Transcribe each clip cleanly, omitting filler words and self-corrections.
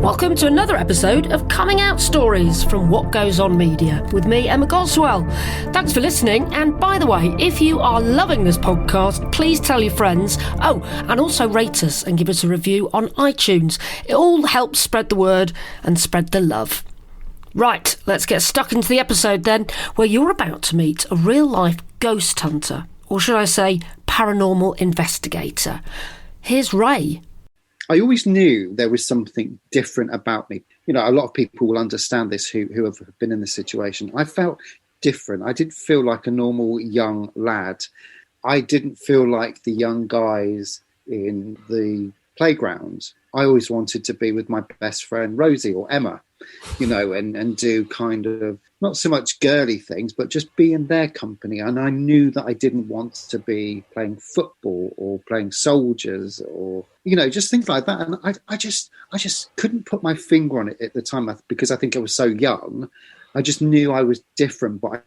Welcome to another episode of Coming Out Stories from What Goes On Media with me, Emma Goswell. Thanks for listening, and by the way, if you are loving this podcast, please tell your friends. Oh, and also rate us and give us a review on iTunes. It all helps spread the word and spread the love. Right, let's get stuck into the episode then, where you're about to meet a real-life ghost hunter, or should I say paranormal investigator. Here's Ray. I always knew there was something different about me. You know, a lot of people will understand this who have been in this situation. I felt different. I didn't feel like a normal young lad. I didn't feel like the young guys in the playground. I always wanted to be with my best friend Rosie or Emma, you know, and do kind of not so much girly things, but just be in their company. And I knew that I didn't want to be playing football or playing soldiers or, you know, just things like that. And I just couldn't put my finger on it at the time because I think I was so young. I just knew I was different, but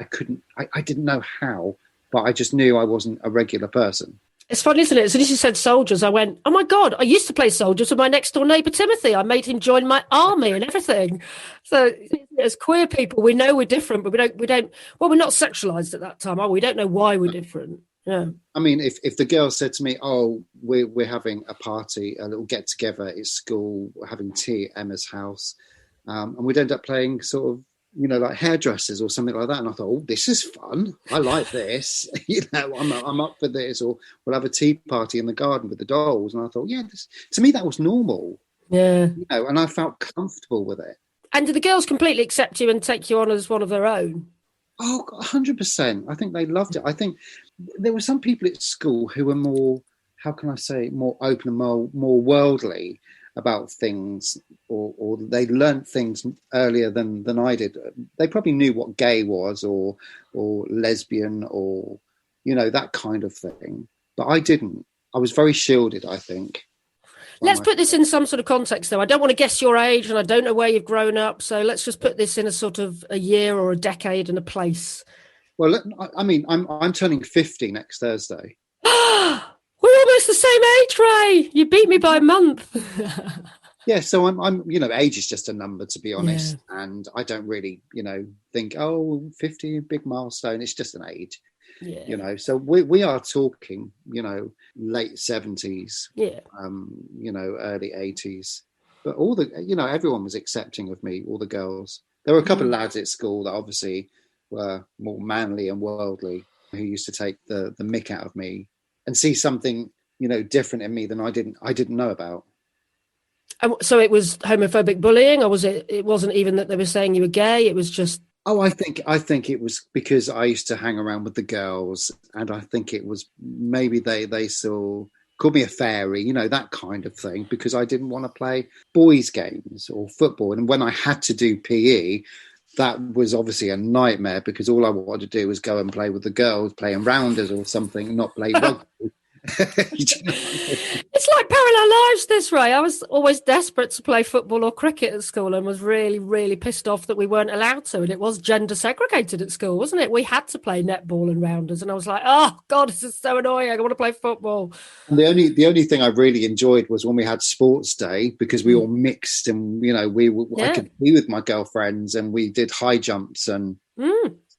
I didn't know how, but I just knew I wasn't a regular person. It's funny, isn't it? As soon as you said soldiers, I went, oh my God, I used to play soldiers with my next door neighbour, Timothy. I made him join my army and everything. So as queer people, we know we're different, but we're not sexualised at that time, are we? We don't know why we're different. Yeah. I mean, if the girl said to me, oh, we're having a party, a little get together at school, we're having tea at Emma's house, and we'd end up playing sort of, you know, like hairdressers or something like that. And I thought, oh, this is fun. I like this. You know, I'm up for this. Or we'll have a tea party in the garden with the dolls. And I thought, yeah, to me, that was normal. Yeah. You know, and I felt comfortable with it. And did the girls completely accept you and take you on as one of their own? Oh, 100%. I think they loved it. I think there were some people at school who were more, how can I say, more open and more worldly about things, or they learnt things earlier than I did. They probably knew what gay was or lesbian or, you know, that kind of thing. But I didn't. I was very shielded, I think. Let's put this in some sort of context, though. I don't want to guess your age and I don't know where you've grown up. So let's just put this in a sort of a year or a decade and a place. Well, I mean, I'm turning 50 next Thursday. We're almost the same age, Ray. You beat me by a month. Yeah, so I'm, you know, age is just a number, to be honest. Yeah. And I don't really, you know, think, oh, 50, big milestone. It's just an age, yeah. You know. So we are talking, you know, late 70s, yeah, you know, early 80s. But all the, you know, everyone was accepting of me, all the girls. There were a couple of lads at school that obviously were more manly and worldly, who used to take the mick out of me and see something, you know, different in me than I didn't know about. So it was homophobic bullying, or was it wasn't even that they were saying you were gay, it was just... Oh, I think it was because I used to hang around with the girls, and I think it was maybe they called me a fairy, you know, that kind of thing, because I didn't want to play boys' games or football. And when I had to do PE, that was obviously a nightmare, because all I wanted to do was go and play with the girls, playing rounders or something, not play rugby. It's like parallel lives, this, Ray. I was always desperate to play football or cricket at school and was really, really pissed off that we weren't allowed to. And it was gender segregated at school, wasn't it? We had to play netball and rounders. And I was like, oh, God, this is so annoying. I want to play football. And the only thing I really enjoyed was when we had sports day, because we all mixed and, you know, I could be with my girlfriends and we did high jumps and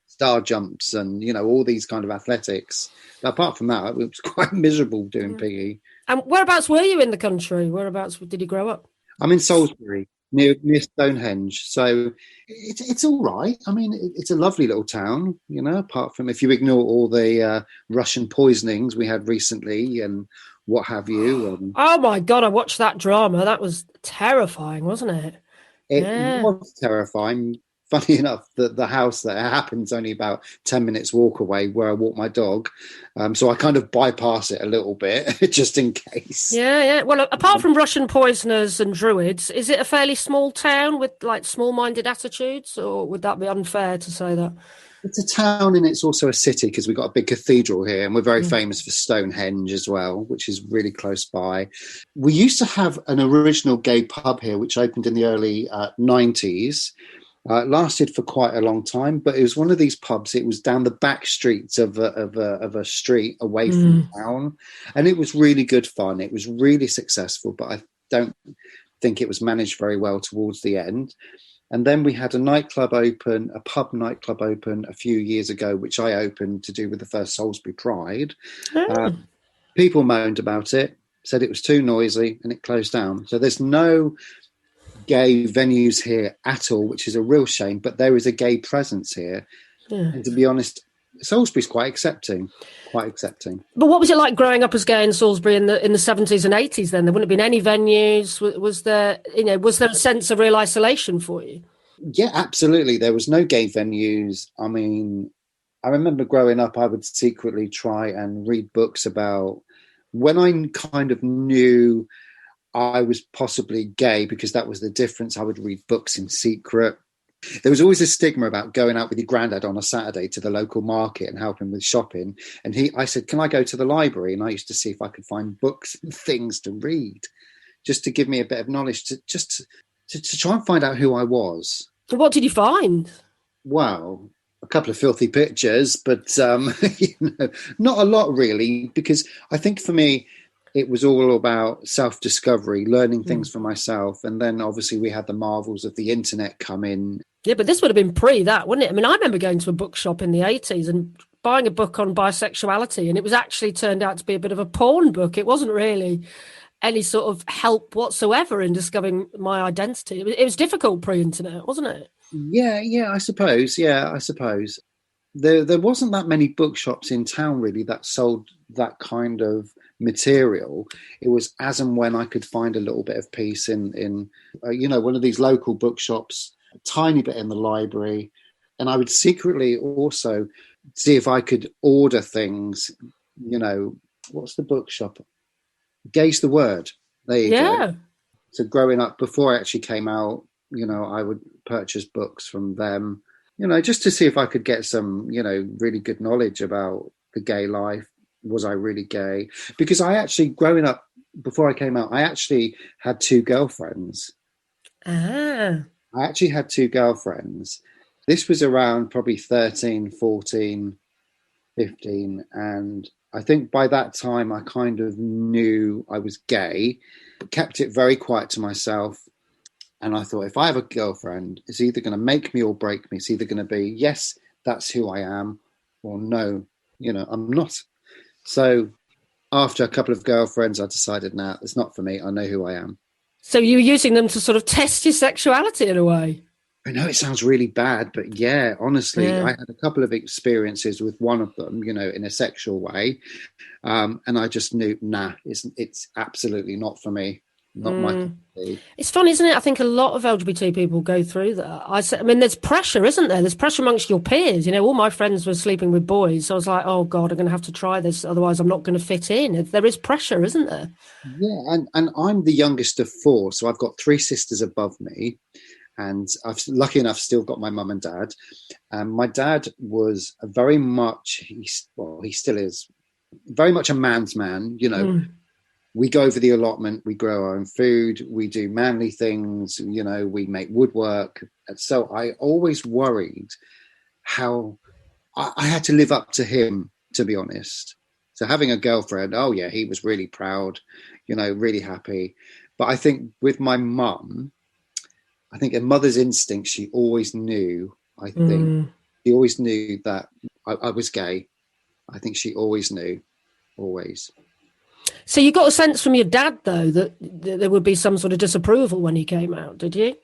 star jumps and, you know, all these kind of athletics. But apart from that, it was quite miserable doing PE. And whereabouts were you in the country? Whereabouts did you grow up? I'm in Salisbury, near Stonehenge. So it's all right. I mean, it's a lovely little town, you know, apart from if you ignore all the Russian poisonings we had recently and what have you. Oh, my God, I watched that drama. That was terrifying, wasn't it? It was terrifying. Funny enough, the house that happens only about 10 minutes walk away where I walk my dog. So I kind of bypass it a little bit just in case. Yeah. Well, apart from Russian poisoners and druids, is it a fairly small town with like small-minded attitudes, or would that be unfair to say that? It's a town and it's also a city, because we've got a big cathedral here and we're very famous for Stonehenge as well, which is really close by. We used to have an original gay pub here, which opened in the early 90s. It lasted for quite a long time, but it was one of these pubs. It was down the back streets of a street away from town, and it was really good fun. It was really successful, but I don't think it was managed very well towards the end. And then we had a pub nightclub open a few years ago, which I opened to do with the first Salisbury Pride. People moaned about it, said it was too noisy, and it closed down. So there's no gay venues here at all, which is a real shame, but there is a gay presence here. Yeah. And to be honest, Salisbury's quite accepting. But what was it like growing up as gay in Salisbury in the 70s and 80s then? There wouldn't have been any venues. Was there a sense of real isolation for you? Yeah, absolutely. There was no gay venues. I mean, I remember growing up, I would secretly try and read books about when I kind of knew I was possibly gay, because that was the difference. I would read books in secret. There was always a stigma about going out with your granddad on a Saturday to the local market and helping with shopping. And I said, can I go to the library? And I used to see if I could find books and things to read, just to give me a bit of knowledge, to try and find out who I was. What did you find? Well, a couple of filthy pictures, but not a lot really, because I think for me, it was all about self-discovery, learning things for myself. And then obviously we had the marvels of the internet come in. Yeah, but this would have been pre that, wouldn't it? I mean, I remember going to a bookshop in the 80s and buying a book on bisexuality, and it was actually turned out to be a bit of a porn book. It wasn't really any sort of help whatsoever in discovering my identity. It was difficult pre-internet, wasn't it? Yeah, I suppose. There wasn't that many bookshops in town really that sold that kind of material. It was as and when I could find a little bit of peace in one of these local bookshops, a tiny bit in the library, and I would secretly also see if I could order things. What's the bookshop? Gay's the Word. There you go. So growing up, before I actually came out, I would purchase books from them, just to see if I could get some, really good knowledge about the gay life. Was I really gay? Because I actually, growing up, before I came out, I actually had two girlfriends. I actually had two girlfriends. This was around probably 13, 14, 15. And I think by that time, I kind of knew I was gay, but kept it very quiet to myself. And I thought, if I have a girlfriend, it's either going to make me or break me. It's either going to be, yes, that's who I am, or no, I'm not. So after a couple of girlfriends, I decided, nah, it's not for me. I know who I am. So you were using them to sort of test your sexuality in a way? I know it sounds really bad, but yeah, honestly, I had a couple of experiences with one of them, in a sexual way. And I just knew, nah, it's absolutely not for me. Not my. It's funny, isn't it? I think a lot of LGBT people go through that. I mean, there's pressure, isn't there? There's pressure amongst your peers. All my friends were sleeping with boys. So I was like, oh God, I'm going to have to try this. Otherwise I'm not going to fit in. There is pressure, isn't there? Yeah. And I'm the youngest of four. So I've got three sisters above me. And I've lucky enough still got my mum and dad. My dad was very much, he still is very much a man's man, We go over the allotment, we grow our own food, we do manly things, we make woodwork. And so I always worried how I had to live up to him, to be honest. So having a girlfriend, oh yeah, he was really proud, really happy. But I think with my mum, I think a mother's instinct, she always knew, she always knew that I was gay. I think she always knew, always. So you got a sense from your dad, though, that there would be some sort of disapproval when he came out, did you?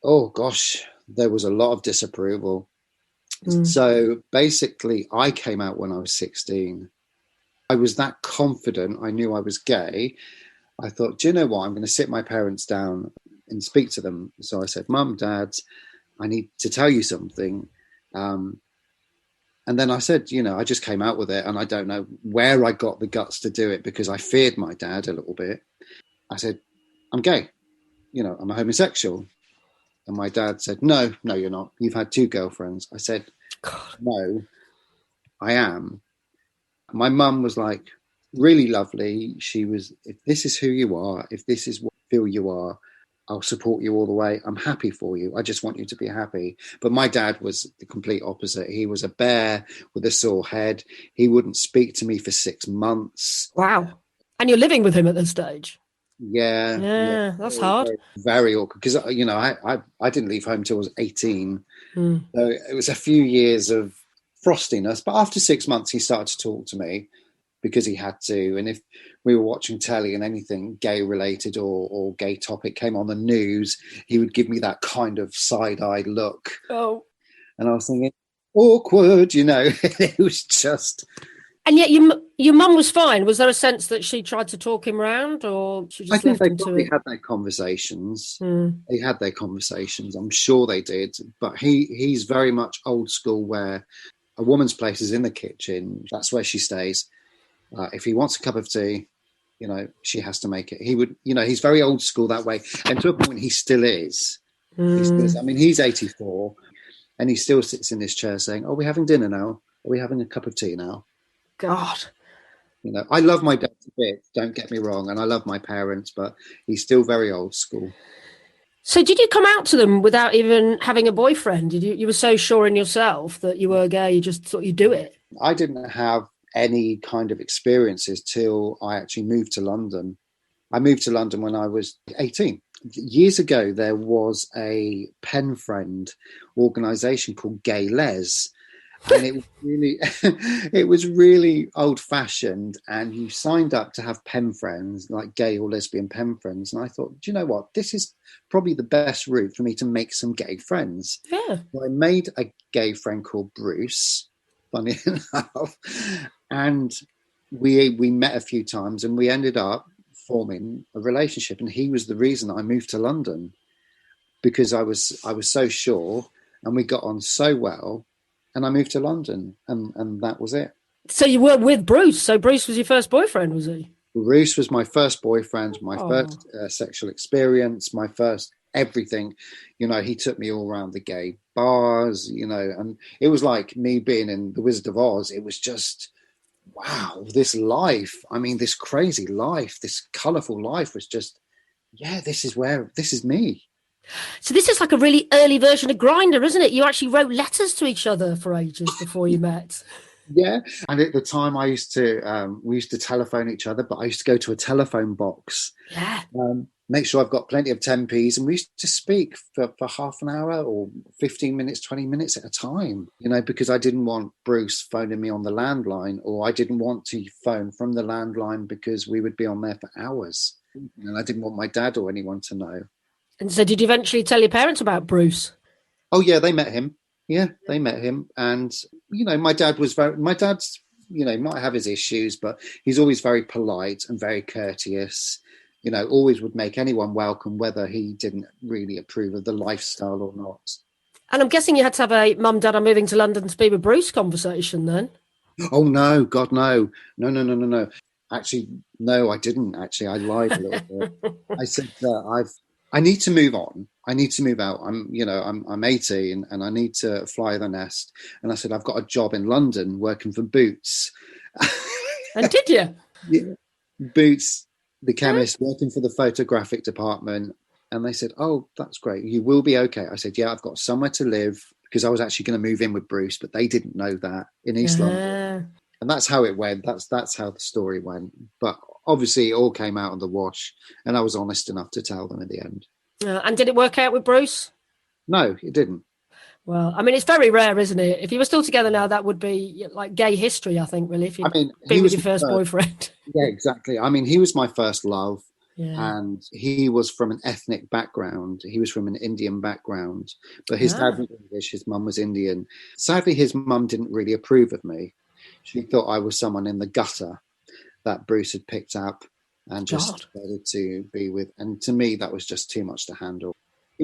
Oh, gosh, there was a lot of disapproval. So basically, I came out when I was 16. I was that confident. I knew I was gay. I thought, do you know what? I'm going to sit my parents down and speak to them. So I said, Mum, Dad, I need to tell you something. And then I said, I just came out with it, and I don't know where I got the guts to do it, because I feared my dad a little bit. I said, I'm gay. I'm a homosexual. And my dad said, no, you're not. You've had two girlfriends. I said, no, I am. My mum was like, really lovely. She was, if this is who you are, if this is what you feel you are, I'll support you all the way. I'm happy for you. I just want you to be happy. But my dad was the complete opposite. He was a bear with a sore head. He wouldn't speak to me for 6 months. Wow. And you're living with him at this stage? Yeah, that's very, hard. very, very awkward because I didn't leave home till I was 18, Mm. so it was a few years of frostiness. But after 6 months, he started to talk to me because he had to. And if we were watching telly and anything gay related or gay topic came on the news, he would give me that kind of side-eyed look, Oh. and I was thinking, awkward, It was just. And yet your mum was fine. Was there a sense that she tried to talk him round, or she I just think left they him to probably it? had their conversations. Mm. They had their conversations. I'm sure they did. But he's very much old school, where a woman's place is in the kitchen. That's where she stays. If he wants a cup of tea, she has to make it. He would, he's very old school that way. And to a point, he still is. He still is. I mean, he's 84, and he still sits in this chair saying, "Are we having dinner now? Are we having a cup of tea now?" God. I love my dad a bit, don't get me wrong, and I love my parents, but he's still very old school. So did you come out to them without even having a boyfriend? Did you were so sure in yourself that you were gay, you just thought you'd do it? I didn't have any kind of experiences till I actually moved to London. I moved to London when I was 18. Years ago, there was a pen friend organisation called Gay Les, and it was really, it was really old fashioned. And you signed up to have pen friends, like gay or lesbian pen friends. And I thought, do you know what? This is probably the best route for me to make some gay friends. Yeah. So I made a gay friend called Bruce, funny enough, and we met a few times, and we ended up forming a relationship. And he was the reason I moved to London, because I was so sure, and we got on so well. And I moved to London, and that was it. So you were with Bruce. So Bruce was your first boyfriend, was he? Bruce was my first boyfriend, my Oh. first sexual experience, my first everything. He took me all around the gay bars, and it was like me being in The Wizard of Oz. It was just, wow, this life. I mean, this crazy life, this colourful life was just, this is me. So this is like a really early version of Grindr, isn't it? You actually wrote letters to each other for ages before you met. Yeah, and at the time we used to telephone each other, but I used to go to a telephone box, Yeah. make sure I've got plenty of 10p's, and we used to speak for half an hour or 15 minutes, 20 minutes at a time, because I didn't want Bruce phoning me on the landline, or I didn't want to phone from the landline because we would be on there for hours, and I didn't want my dad or anyone to know. And so did you eventually tell your parents about Bruce? Oh yeah, they met him. Yeah, they met him. And, my dad's, might have his issues, but he's always very polite and very courteous, always would make anyone welcome, whether he didn't really approve of the lifestyle or not. And I'm guessing you had to have a mum, dad, I'm moving to London to be with Bruce conversation then. Oh, no, God, no. No. Actually, no, I didn't. Actually, I lied a little bit. I said I need to move on. I need to move out. I'm 18 and I need to fly the nest. And I said, I've got a job in London working for Boots. And did you? Yeah. Boots, the chemist, working for the photographic department. And they said, oh, that's great. You will be okay. I said, yeah, I've got somewhere to live, because I was actually going to move in with Bruce, but they didn't know that in East London. And that's how it went. That's how the story went. But obviously it all came out on the wash, and I was honest enough to tell them in the end. And did it work out with Bruce? No, it didn't. Well, I mean, it's very rare, isn't it? If you were still together now, that would be like gay history, I think, really, if you'd been with your first boyfriend. Yeah, exactly. I mean, he was my first love. Yeah. And he was from an ethnic background. He was from an Indian background. But his dad was English, his mum was Indian. Sadly, his mum didn't really approve of me. She thought I was someone in the gutter that Bruce had picked up and just decided to be with. And to me, that was just too much to handle.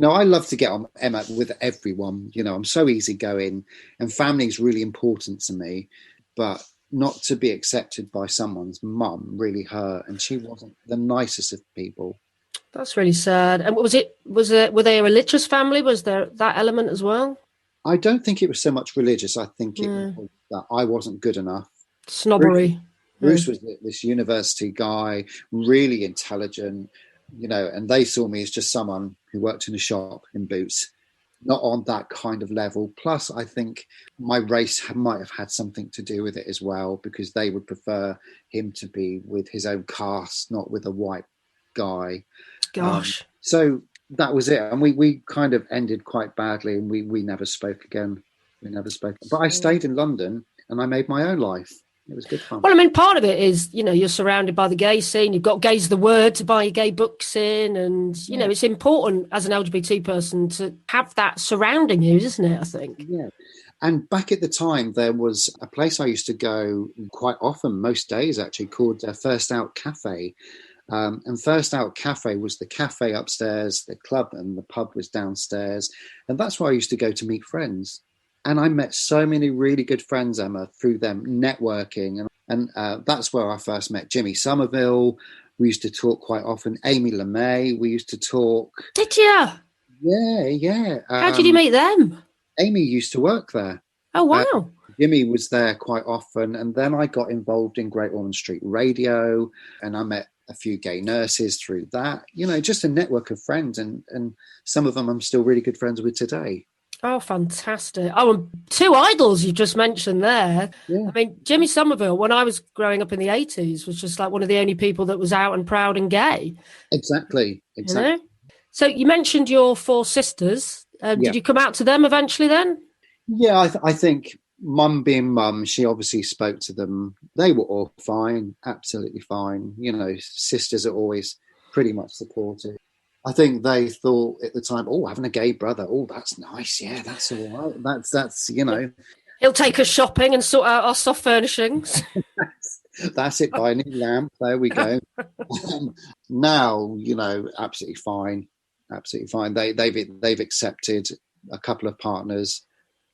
I love to get on Emma with everyone. I'm so easygoing, and family is really important to me. But not to be accepted by someone's mum really hurt, and she wasn't the nicest of people. That's really sad. And were they a religious family? Was there that element as well? I don't think it was so much religious. I think it was that I wasn't good enough. Snobbery. Bruce was this university guy, really intelligent, and they saw me as just someone who worked in a shop in Boots, not on that kind of level. Plus, I think my race might have had something to do with it as well, because they would prefer him to be with his own caste, not with a white guy. Gosh. So that was it. And we kind of ended quite badly, and we never spoke again. We never spoke. But I stayed in London and I made my own life. It was good fun. Well, I mean, part of it is, you're surrounded by the gay scene. You've got Gays the Word to buy your gay books in. And, it's important as an LGBT person to have that surrounding you, isn't it, I think? Yeah. And back at the time, there was a place I used to go quite often, most days actually, called First Out Cafe. And First Out Cafe was the cafe upstairs, the club and the pub was downstairs. And that's where I used to go to meet friends. And I met so many really good friends, Emma, through them networking. And that's where I first met Jimmy Somerville. We used to talk quite often. Amy LeMay, we used to talk. Did you? Yeah. How did you meet them? Amy used to work there. Oh, wow. Jimmy was there quite often. And then I got involved in Great Ormond Street Radio, and I met a few gay nurses through that. Just a network of friends. And some of them I'm still really good friends with today. Oh, fantastic. Oh, and two idols you just mentioned there. Yeah. I mean, Jimmy Somerville, when I was growing up in the 80s, was just like one of the only people that was out and proud and gay. Exactly. So you mentioned your four sisters. Did you come out to them eventually then? Yeah, I think mum being mum, she obviously spoke to them. They were all fine, absolutely fine. Sisters are always pretty much supportive. I think they thought at the time, having a gay brother, that's nice. Yeah, that's all right. That's He'll take us shopping and sort out our soft furnishings. that's it. Buy a new lamp. There we go. Now, absolutely fine. Absolutely fine. They've accepted a couple of partners.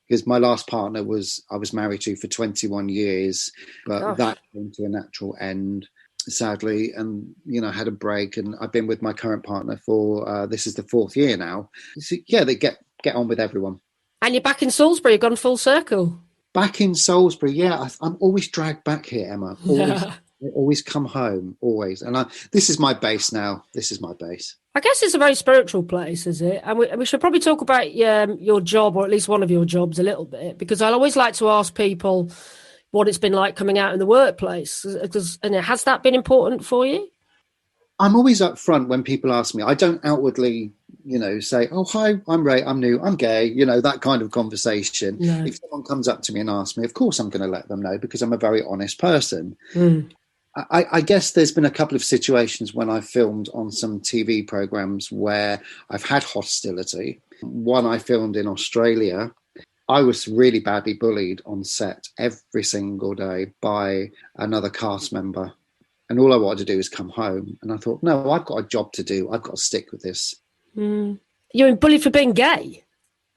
Because my last partner I was married to for 21 years, but that came to a natural end, sadly, and had a break, and I've been with my current partner for this is the 4th year now. So, yeah, they get on with everyone. And you're back in Salisbury, you've gone full circle. Back in Salisbury, yeah. I'm always dragged back here, Emma. Always come home, always. And this is my base now. This is my base. I guess it's a very spiritual place, is it? And we should probably talk about your job, or at least one of your jobs, a little bit, because I always like to ask people what it's been like coming out in the workplace. And has that been important for you? I'm always up front when people ask me. I don't outwardly, say, "Oh, hi, I'm Ray, I'm new, I'm gay," that kind of conversation. No. If someone comes up to me and asks me, of course I'm going to let them know, because I'm a very honest person. I guess there's been a couple of situations when I've filmed on some TV programs where I've had hostility. One I filmed in Australia. I was really badly bullied on set every single day by another cast member. And all I wanted to do is come home. And I thought, no, I've got a job to do. I've got to stick with this. You're bullied for being gay?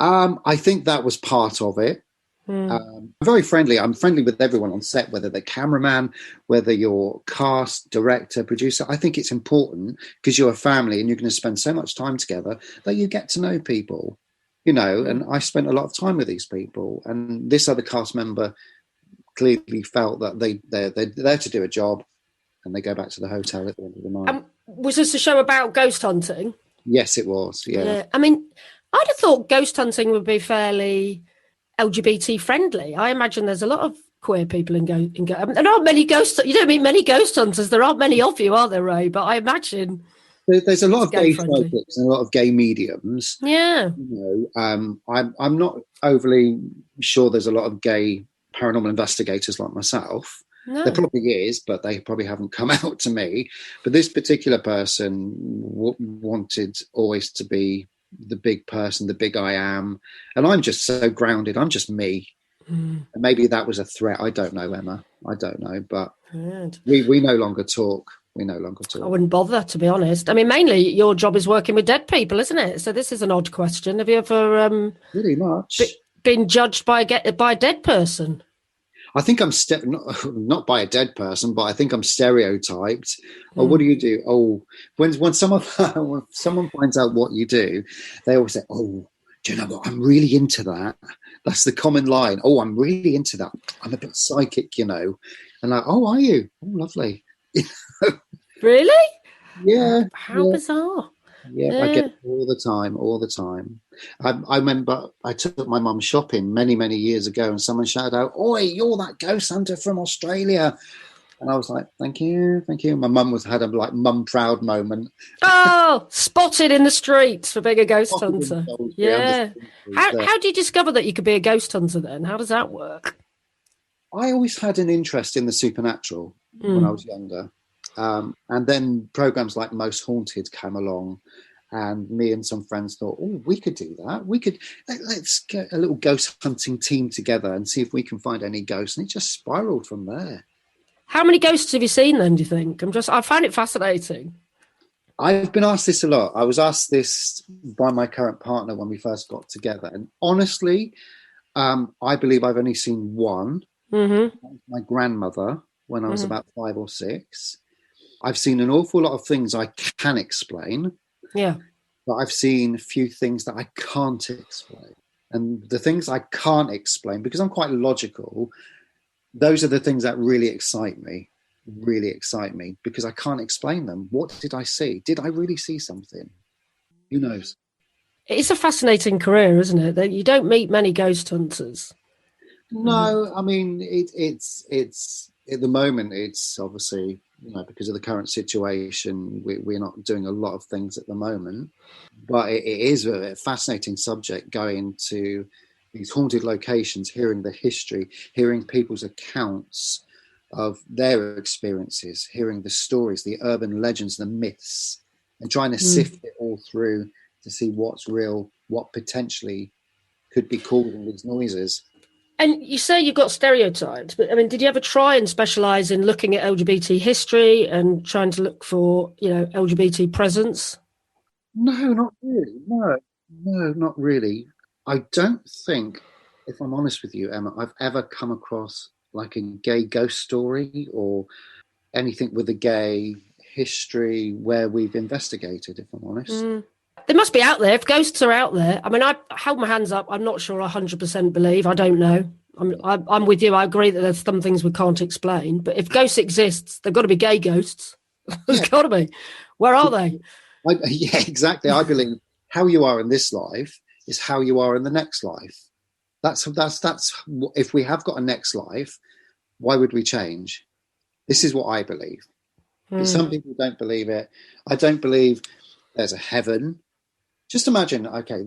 I think that was part of it. I'm very friendly. I'm friendly with everyone on set, whether they're cameraman, whether you're cast, director, producer. I think it's important because you're a family and you're going to spend so much time together that you get to know people, and I spent a lot of time with these people. And this other cast member clearly felt that they're there to do a job, and they go back to the hotel at the end of the night. Was this a show about ghost hunting? Yes, it was. Yeah. I mean, I'd have thought ghost hunting would be fairly LGBT friendly. I imagine there's a lot of queer people in there aren't many ghost. You don't meet many ghost hunters. There aren't many of you, are there, Ray? But I imagine there's a lot of gay psychics and a lot of gay mediums. Yeah. I'm not overly sure there's a lot of gay paranormal investigators like myself. No. There probably is, but they probably haven't come out to me. But this particular person wanted always to be the big person, the big I am. And I'm just so grounded. I'm just me. And maybe that was a threat. I don't know, Emma. I don't know. But we no longer talk. I wouldn't bother, to be honest. I mean, mainly your job is working with dead people, isn't it? So this is an odd question. Have you ever really much been judged by a dead person? I think I'm not by a dead person, but I think I'm stereotyped. Oh, what do you do? Oh, when someone finds out what you do, they always say, "Oh, do you know what? I'm really into that." That's the common line. "Oh, I'm really into that. I'm a bit psychic, And like, "Oh, are you? Oh, lovely." Really? Yeah. How bizarre. Yeah, I get it all the time. I remember I took my mum shopping many, many years ago and someone shouted out, "Oi, you're that ghost hunter from Australia." And I was like, thank you, thank you. My mum had a like mum proud moment. Oh, spotted in the streets for being a ghost hunter. Yeah. How do you discover that you could be a ghost hunter then? How does that work? I always had an interest in the supernatural when I was younger. And then programs like Most Haunted came along, and me and some friends thought, oh, we could do that. Let's get a little ghost hunting team together and see if we can find any ghosts. And it just spiraled from there. How many ghosts have you seen then, do you think? I find it fascinating. I've been asked this a lot. I was asked this by my current partner when we first got together. And honestly, I believe I've only seen one. Mm-hmm. My grandmother, when I was about 5 or 6. I've seen an awful lot of things I can explain. Yeah. But I've seen a few things that I can't explain. And the things I can't explain, because I'm quite logical, those are the things that really excite me, because I can't explain them. What did I see? Did I really see something? Who knows? It's a fascinating career, isn't it? That you don't meet many ghost hunters. No, I mean, it's at the moment, it's obviously, because of the current situation, we're not doing a lot of things at the moment. But it is a fascinating subject, going to these haunted locations, hearing the history, hearing people's accounts of their experiences, hearing the stories, the urban legends, the myths, and trying to sift it all through to see what's real, what potentially could be causing these noises. And you say you've got stereotypes, but I mean, did you ever try and specialise in looking at LGBT history and trying to look for, LGBT presence? No, not really. No, not really. I don't think, if I'm honest with you, Emma, I've ever come across like a gay ghost story or anything with a gay history where we've investigated, if I'm honest. They must be out there. If ghosts are out there, I mean, I hold my hands up. I'm not sure I 100% believe. I don't know. I'm with you. I agree that there's some things we can't explain. But if ghosts exist, they've got to be gay ghosts. There's got to be. Where are they? Yeah, exactly. I believe how you are in this life is how you are in the next life. That's if we have got a next life, why would we change? This is what I believe. Some people don't believe it. I don't believe there's a heaven. Just imagine, okay,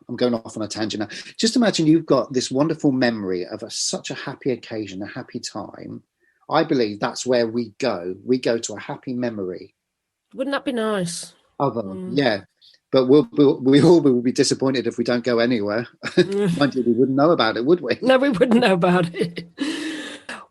I'm going off on a tangent now. Just imagine you've got this wonderful memory of such a happy occasion, a happy time. I believe that's where we go. We go to a happy memory. Wouldn't that be nice? Yeah. But we all will be disappointed if we don't go anywhere. Mind you, we wouldn't know about it, would we? No, we wouldn't know about it.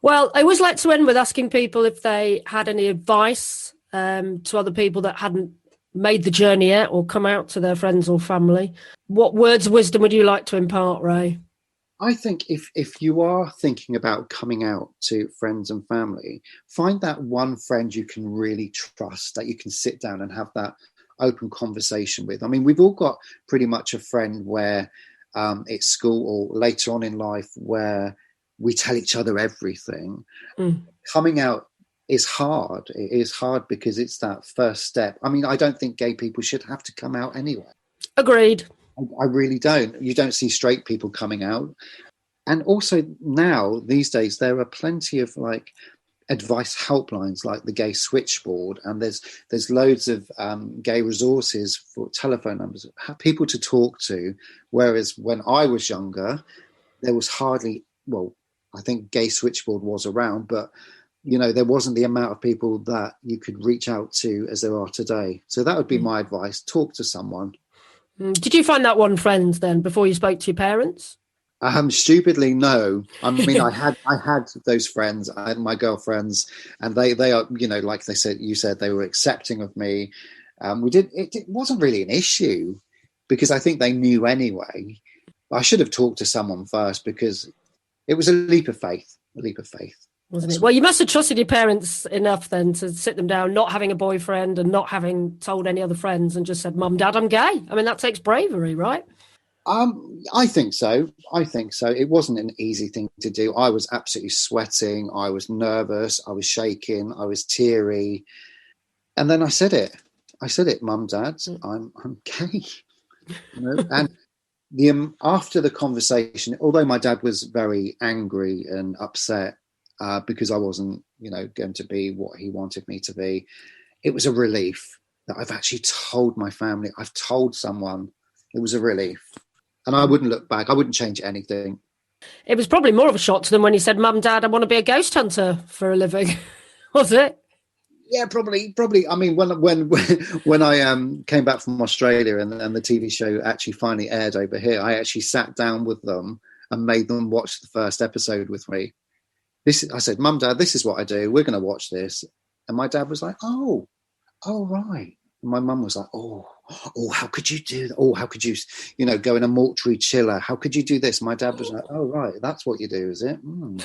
Well, I always like to end with asking people if they had any advice to other people that hadn't made the journey yet or come out to their friends or family. What words of wisdom would you like to impart, Ray? I think if you are thinking about coming out to friends and family, find that one friend you can really trust, that you can sit down and have that open conversation with. I mean, we've all got pretty much a friend where it's school or later on in life where we tell each other everything. Coming out is hard. It is hard because it's that first step. I mean, I don't think gay people should have to come out anyway. Agreed. I really don't. You don't see straight people coming out. And also now, these days, there are plenty of like advice helplines like the Gay Switchboard, and there's loads of gay resources for telephone numbers, people to talk to. Whereas when I was younger, there was hardly, well, I think Gay Switchboard was around, but there wasn't the amount of people that you could reach out to as there are today. So that would be my advice. Talk to someone. Did you find that one friend then before you spoke to your parents? Stupidly, no. I mean, I had those friends. I had my girlfriends, and they are, like you said, they were accepting of me. It wasn't really an issue because I think they knew anyway. I should have talked to someone first because it was a leap of faith. Wasn't it? Well, you must have trusted your parents enough then to sit them down, not having a boyfriend and not having told any other friends, and just said, Mum, Dad, I'm gay. I mean, that takes bravery, right? I think so. It wasn't an easy thing to do. I was absolutely sweating. I was nervous. I was shaking. I was teary. And then I said it, Mum, Dad, I'm gay. And after the conversation, although my dad was very angry and upset, because I wasn't, going to be what he wanted me to be. It was a relief that I've actually told my family. I've told someone. It was a relief. And I wouldn't look back. I wouldn't change anything. It was probably more of a shock to them when you said, Mum, Dad, I want to be a ghost hunter for a living. Was it? Yeah, probably. I mean, when I came back from Australia and the TV show actually finally aired over here, I actually sat down with them and made them watch the first episode with me. I said, Mum, Dad, this is what I do. We're going to watch this. And my dad was like, oh, right. And my mum was like, oh, how could you do that? Oh, how could you, go in a mortuary chiller? How could you do this? My dad was like, oh, right, that's what you do, is it? Mm.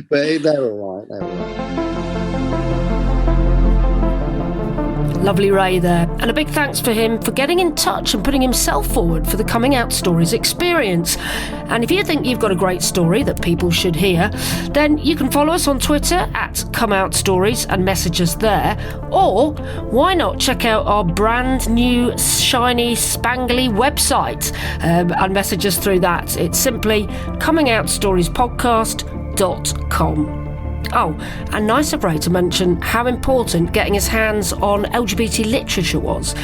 But they're all right. They're all right. Lovely Ray there. And a big thanks for him for getting in touch and putting himself forward for the Coming Out Stories experience. And if you think you've got a great story that people should hear, then you can follow us on Twitter at Come Out Stories and message us there. Or why not check out our brand new shiny spangly website and message us through that. It's simply comingoutStoriesPodcast.com. Oh, and nice of Ray to mention how important getting his hands on LGBT literature was.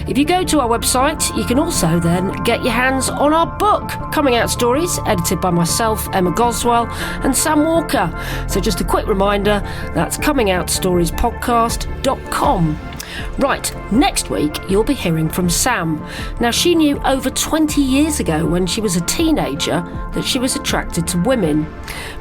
If you go to our website, you can also then get your hands on our book, Coming Out Stories, edited by myself, Emma Goswell, and Sam Walker. So just a quick reminder, that's comingoutStoriesPodcast.com. Right, next week you'll be hearing from Sam. Now, she knew over 20 years ago when she was a teenager that she was attracted to women.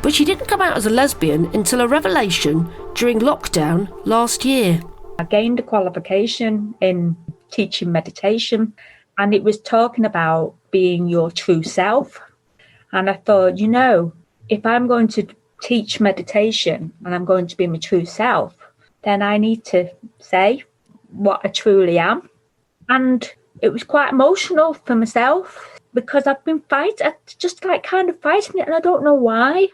But she didn't come out as a lesbian until a revelation during lockdown last year. I gained a qualification in teaching meditation, and it was talking about being your true self. And I thought, if I'm going to teach meditation and I'm going to be my true self, then I need to say what I truly am. And it was quite emotional for myself because I've been fighting it, and I don't know why.